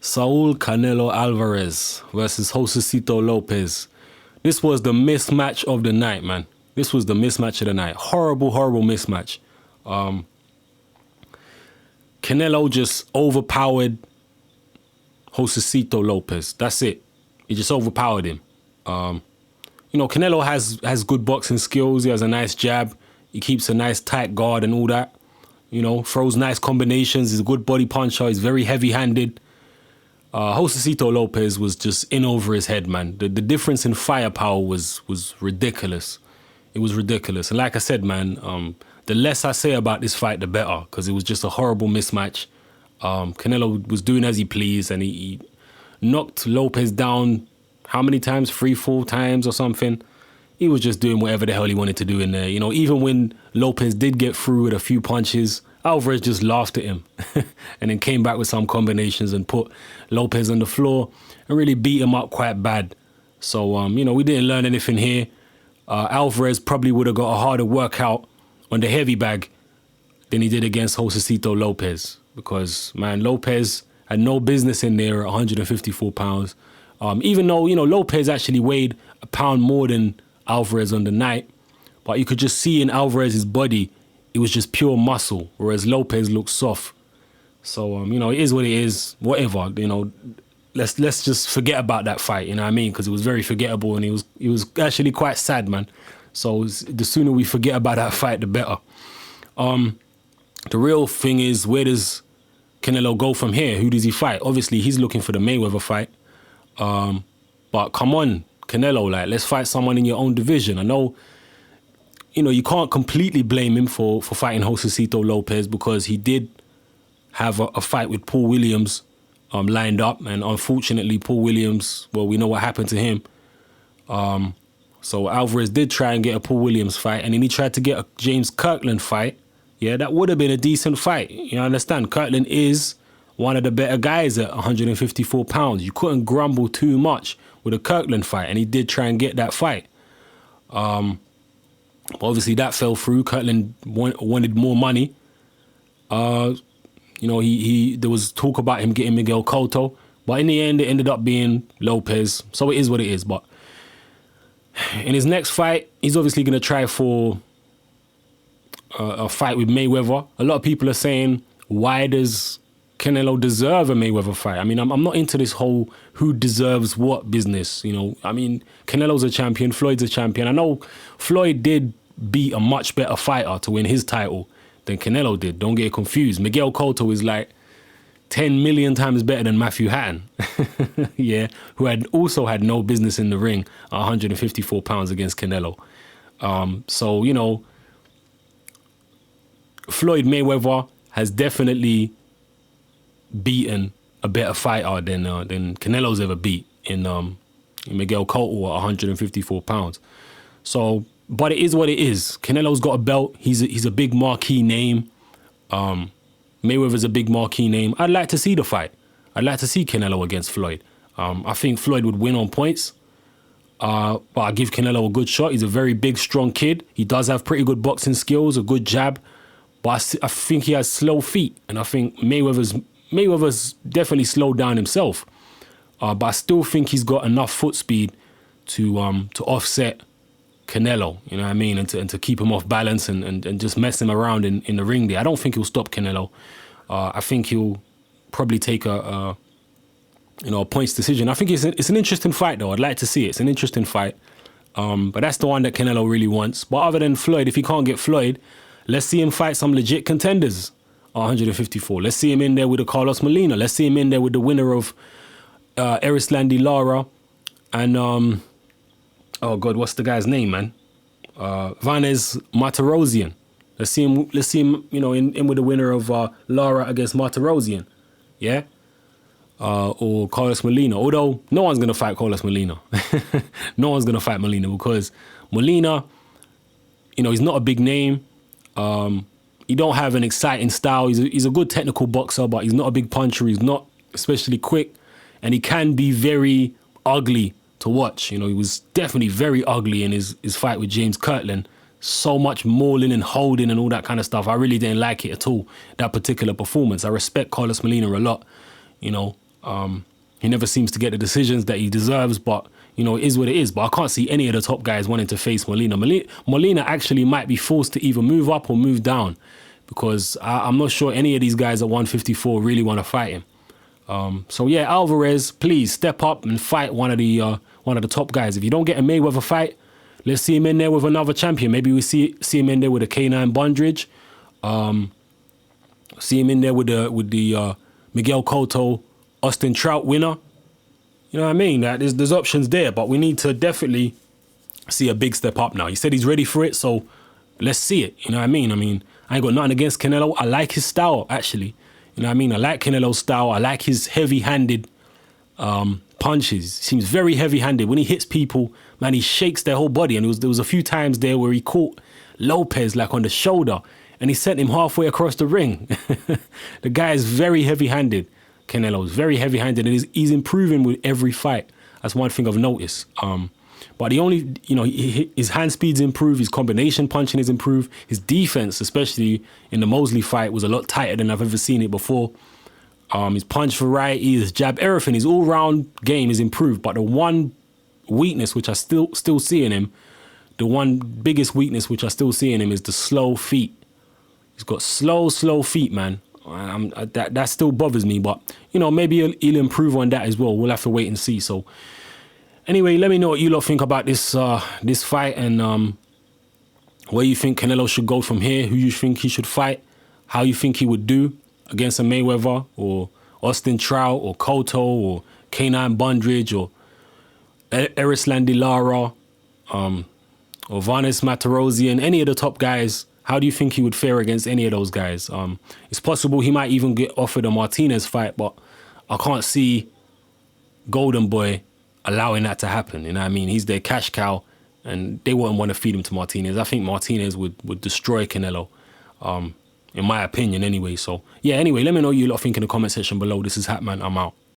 Saul Canelo Alvarez versus Josecito Lopez. This was the mismatch of the night, man. This was the mismatch of the night. Horrible, horrible mismatch. Canelo just overpowered Josecito Lopez. That's it. He just overpowered him. Canelo has good boxing skills. He has a nice jab. He keeps a nice tight guard and all that. Throws nice combinations. He's a good body puncher. He's very heavy-handed. Josecito Lopez was just in over his head, man. The difference in firepower was ridiculous. It was ridiculous. And like I said, man, the less I say about this fight, the better, because it was just a horrible mismatch. Canelo was doing as he pleased, and he knocked Lopez down, how many times? 3-4 times or something. He was just doing whatever the hell he wanted to do in there. Even when Lopez did get through with a few punches, Alvarez just laughed at him and then came back with some combinations and put Lopez on the floor and really beat him up quite bad. So, we didn't learn anything here. Alvarez probably would have got a harder workout on the heavy bag than he did against Josecito Lopez, because, man, Lopez had no business in there at 154 pounds. Even though, Lopez actually weighed a pound more than Alvarez on the night, but you could just see in Alvarez's body, it was just pure muscle, whereas Lopez looked soft. So, it is what it is, whatever, let's just forget about that fight, you know what I mean? Because it was very forgettable, and it was actually quite sad, man. So the sooner we forget about that fight, the better. The real thing is, where does Canelo go from here? Who does he fight? Obviously, he's looking for the Mayweather fight. But come on, Canelo, let's fight someone in your own division. I know, you can't completely blame him for fighting Josecito Lopez, because he did have a fight with Paul Williams lined up. And unfortunately, Paul Williams, well, we know what happened to him. So Alvarez did try and get a Paul Williams fight, and then he tried to get a James Kirkland fight. Yeah, that would have been a decent fight. You understand? Kirkland is one of the better guys at 154 pounds. You couldn't grumble too much with a Kirkland fight, and he did try and get that fight. But obviously that fell through. Kirkland wanted more money. There was talk about him getting Miguel Cotto, but in the end it ended up being Lopez. So it is what it is. But in his next fight, he's obviously going to try for a fight with Mayweather. A lot of people are saying, why does Canelo deserve a Mayweather fight? I mean, I'm not into this whole who deserves what business, I mean, Canelo's a champion, Floyd's a champion. I know Floyd did beat a much better fighter to win his title than Canelo did. Don't get confused. Miguel Cotto is like 10 million times better than Matthew Hatton, yeah, who had also had no business in the ring at 154 pounds against Canelo. So, Floyd Mayweather has definitely beaten a better fighter than Canelo's ever beat in Miguel Cotto at 154 pounds. So, but it is what it is. Canelo's got a belt. He's a big marquee name. Mayweather's a big marquee name. I'd like to see the fight. I'd like to see Canelo against Floyd. I think Floyd would win on points. But I give Canelo a good shot. He's a very big, strong kid. He does have pretty good boxing skills, a good jab. But I think he has slow feet. And I think Mayweather's definitely slowed down himself. But I still think he's got enough foot speed to offset Canelo, you know what I mean? And to keep him off balance and just mess him around in the ring there. I don't think he'll stop Canelo. I think he'll probably take a points decision. I think it's an interesting fight, though. I'd like to see it. It's an interesting fight. But that's the one that Canelo really wants. But other than Floyd, if he can't get Floyd, let's see him fight some legit contenders at 154. Let's see him in there with a Carlos Molina. Let's see him in there with the winner of Erislandy Lara and oh God, what's the guy's name, man? Vanez Martirosyan. Let's see him, in with the winner of Lara against Martirosyan. Yeah? Or Carlos Molina. Although no one's gonna fight Carlos Molina. No one's gonna fight Molina, because Molina, he's not a big name. He don't have an exciting style. He's a good technical boxer, but he's not a big puncher. He's not especially quick, and he can be very ugly to watch. He was definitely very ugly in his fight with James Kirkland. So much mauling and holding and all that kind of stuff. I really didn't like it at all, that particular performance. I respect Carlos Molina a lot, He never seems to get the decisions that he deserves, but, you know, it is what it is. But I can't see any of the top guys wanting to face Molina. Molina actually might be forced to either move up or move down, because I'm not sure any of these guys at 154 really want to fight him. So yeah, Alvarez, please step up and fight one of the top guys. If you don't get a Mayweather fight, let's see him in there with another champion. Maybe we see him in there with a K9 Bondridge. See him in there with the Miguel Cotto, Austin Trout winner. You know what I mean? There's options there, but we need to definitely see a big step up now. He said he's ready for it, so let's see it. You know what I mean? I ain't got nothing against Canelo. I like his style, actually. You know what I mean? I like Canelo's style. I like his heavy-handed punches. He seems very heavy-handed. When he hits people, man, he shakes their whole body. And there was a few times there where he caught Lopez like on the shoulder, and he sent him halfway across the ring. The guy is very heavy-handed. Canelo is very heavy-handed, and he's improving with every fight. That's one thing I've noticed. But the only, you know, his hand speed's improved, his combination punching is improved, his defense, especially in the Mosley fight, was a lot tighter than I've ever seen it before. His punch variety, his jab, everything, his all-round game is improved. But the one weakness which I still see in him, the one biggest weakness which I still see in him is the slow feet. He's got slow feet, man. That still bothers me, but, you know, maybe he'll improve on that as well. We'll have to wait and see. So anyway, let me know what you lot think about this fight, and where you think Canelo should go from here, who you think he should fight, how you think he would do against a Mayweather or Austin Trout or Cotto or K9 Bondridge or Erislan De Lara or Vanes Matarossian, any of the top guys. How do you think he would fare against any of those guys? It's possible he might even get offered a Martinez fight, but I can't see Golden Boy allowing that to happen. You know what I mean? He's their cash cow, and they wouldn't want to feed him to Martinez. I think Martinez would destroy Canelo, in my opinion anyway. So, yeah, anyway, let me know what you lot think in the comment section below. This is Hatman. I'm out.